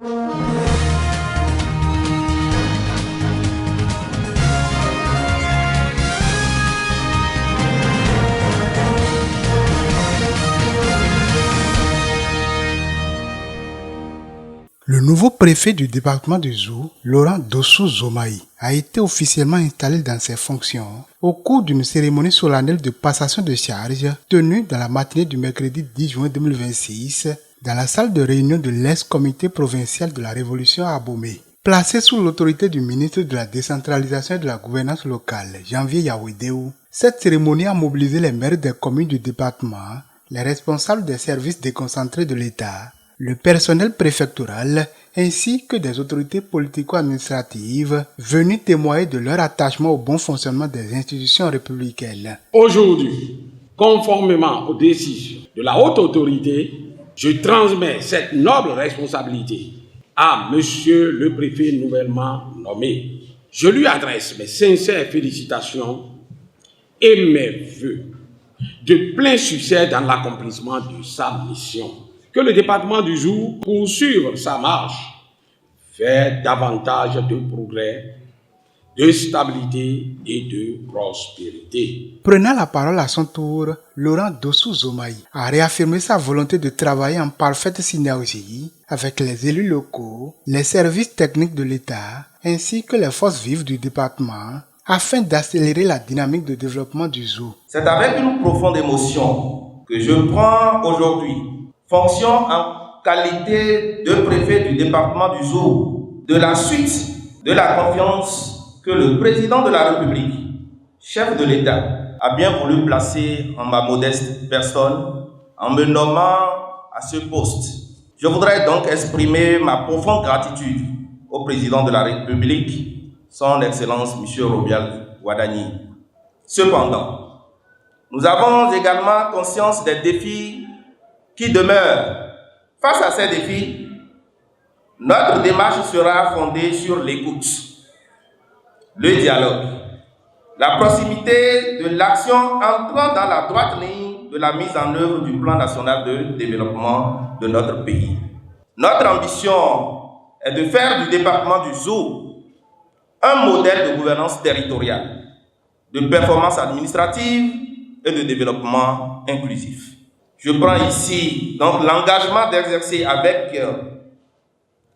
Le nouveau préfet du département du Zou, Laurent Dossou Zomaï, a été officiellement installé dans ses fonctions au cours d'une cérémonie solennelle de passation de charges tenue dans la matinée du mercredi 10 juin 2026 dans la salle de réunion de l'ex-comité provincial de la Révolution à Abomey. Placé sous l'autorité du ministre de la décentralisation et de la gouvernance locale, Janvier Yawedeu, cette cérémonie a mobilisé les maires des communes du département, les responsables des services déconcentrés de l'État, le personnel préfectoral ainsi que des autorités politico-administratives venues témoigner de leur attachement au bon fonctionnement des institutions républicaines. Aujourd'hui, conformément aux décisions de la haute autorité, je transmets cette noble responsabilité à Monsieur le préfet nouvellement nommé. Je lui adresse mes sincères félicitations et mes vœux de plein succès dans l'accomplissement de sa mission. Que le département du Zou poursuive sa marche vers davantage de progrès, de stabilité et de prospérité. Prenant la parole à son tour, Laurent Dossou Zomaï a réaffirmé sa volonté de travailler en parfaite synergie avec les élus locaux, les services techniques de l'État ainsi que les forces vives du département afin d'accélérer la dynamique de développement du Zou. C'est avec une profonde émotion que je prends aujourd'hui fonction en qualité de préfet du département du Zou de la suite de la confiance que le président de la République, chef de l'État, a bien voulu placer en ma modeste personne en me nommant à ce poste. Je voudrais donc exprimer ma profonde gratitude au président de la République, son Excellence M. Robial Wadani. Cependant, nous avons également conscience des défis qui demeurent. Face à ces défis, notre démarche sera fondée sur l'écoute, le dialogue, la proximité de l'action entrant dans la droite ligne de la mise en œuvre du plan national de développement de notre pays. Notre ambition est de faire du département du Zou un modèle de gouvernance territoriale, de performance administrative et de développement inclusif. Je prends ici donc l'engagement d'exercer avec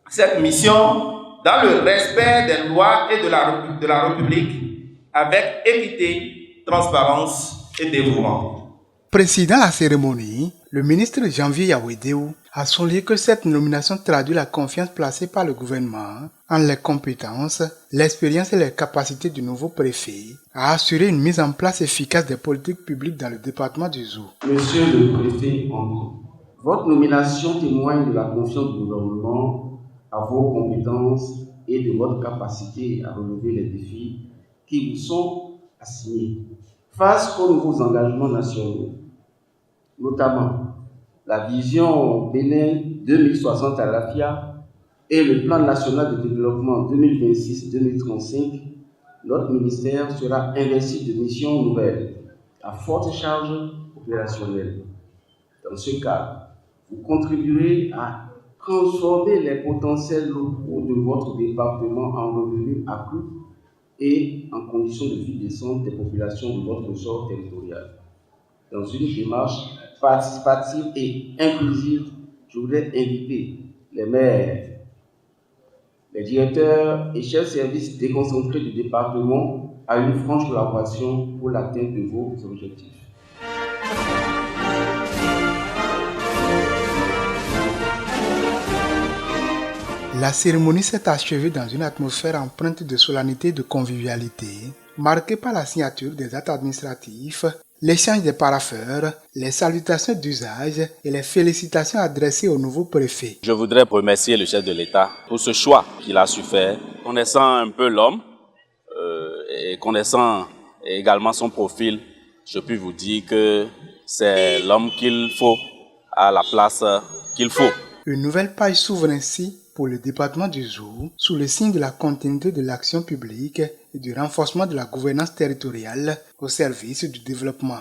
cette mission dans le respect des lois et de la République avec équité, transparence et dévouement. Présidant la cérémonie, le ministre Janvier Yawedeu a souligné que cette nomination traduit la confiance placée par le gouvernement en les compétences, l'expérience et les capacités du nouveau préfet à assurer une mise en place efficace des politiques publiques dans le département du Zou. Monsieur le préfet André, votre nomination témoigne de la confiance du gouvernement à vos compétences et de votre capacité à relever les défis qui vous sont assignés. Face aux nouveaux engagements nationaux, notamment la vision Bénin 2060 à l'AFIA et le plan national de développement 2026-2035, notre ministère sera investi de missions nouvelles à forte charge opérationnelle. Dans ce cas, vous contribuerez à transformer les potentiels locaux de votre département en revenus accrus et en conditions de vie décentes des populations de votre ressort territorial. Dans une démarche participative et inclusive, je voudrais inviter les maires, les directeurs et chefs de services déconcentrés du département à une franche collaboration pour l'atteinte de vos objectifs. La cérémonie s'est achevée dans une atmosphère empreinte de solennité et de convivialité, marquée par la signature des actes administratifs, l'échange des parapheurs, les salutations d'usage et les félicitations adressées au nouveau préfet. Je voudrais remercier le chef de l'État pour ce choix qu'il a su faire. Connaissant un peu l'homme et connaissant également son profil, je puis vous dire que c'est l'homme qu'il faut à la place qu'il faut. Une nouvelle page s'ouvre ainsi pour le département du Zou sous le signe de la continuité de l'action publique et du renforcement de la gouvernance territoriale au service du développement.